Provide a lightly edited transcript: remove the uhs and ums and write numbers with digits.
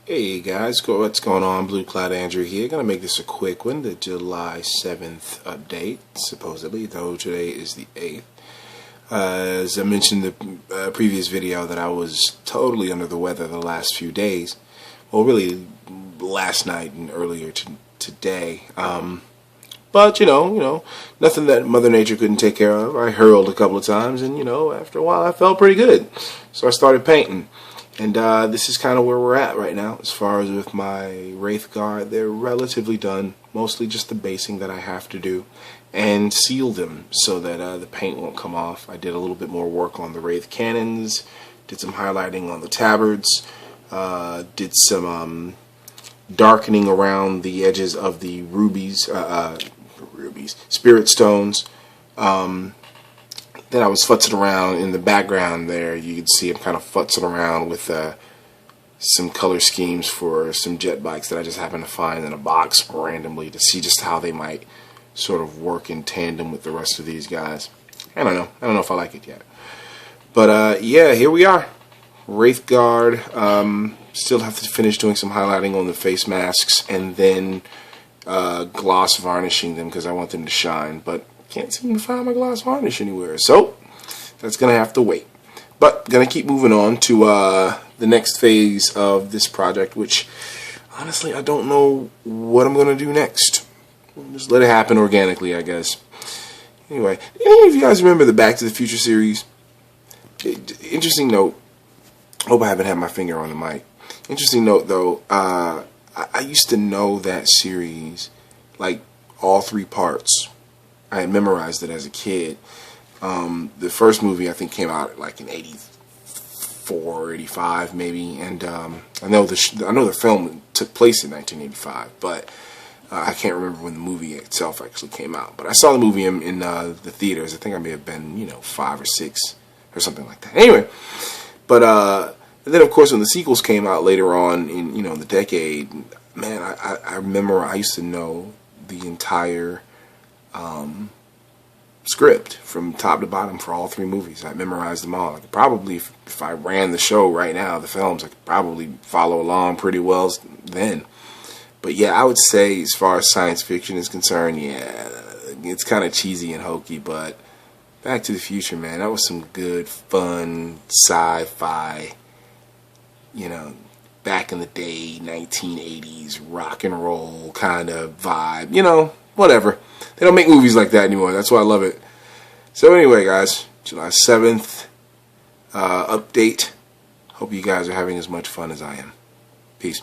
Hey guys, what's going on? Blue Cloud Andrew here. Gonna make this a quick one. The July 7th update, supposedly, though today is the 8th. As I mentioned in the previous video that I was totally under the weather the last few days. Well, really last night and earlier today. But you know, nothing that Mother Nature couldn't take care of. I hurled a couple of times, and after a while, I felt pretty good. So I started painting. And this is kind of where we're at right now as far as with my Wraithguard. They're relatively done, mostly just the basing that I have to do and seal them so that the paint won't come off. I did a little bit more work on the Wraith cannons, did some highlighting on the tabards, did some darkening around the edges of the spirit stones. Then I was futzing around in the background there. You can see I'm kind of futzing around with some color schemes for some jet bikes that I just happened to find in a box randomly to see just how they might sort of work in tandem with the rest of these guys. I don't know if I like it yet. But yeah, here we are. Wraithguard. Still have to finish doing some highlighting on the face masks and then gloss varnishing them because I want them to shine. But can't seem to find my gloss varnish anywhere, so that's gonna have to wait. But gonna keep moving on to the next phase of this project, which honestly I don't know what I'm gonna do next. Just let it happen organically, I guess. Anyway, any of you guys remember the Back to the Future series? Interesting note. Hope I haven't had my finger on the mic. Interesting note though. I used to know that series, like all three parts. I had memorized it as a kid. The first movie I think came out like in '84, '85 maybe, and I know the film took place in 1985, but I can't remember when the movie itself actually came out. But I saw the movie in the theaters. I think I may have been 5 or 6 or something like that. Anyway, but and then of course when the sequels came out later on in the decade, man, I remember I used to know the entire script from top to bottom for all three movies. I memorized them all. I could probably, if I ran the show right now, the films, I could probably follow along pretty well then. But yeah, I would say as far as science fiction is concerned, yeah, it's kind of cheesy and hokey, but Back to the Future, man, that was some good, fun, sci-fi, back in the day, 1980s, rock and roll kind of vibe, whatever. They don't make movies like that anymore. That's why I love it. So anyway, guys, July 7th update. Hope you guys are having as much fun as I am. Peace.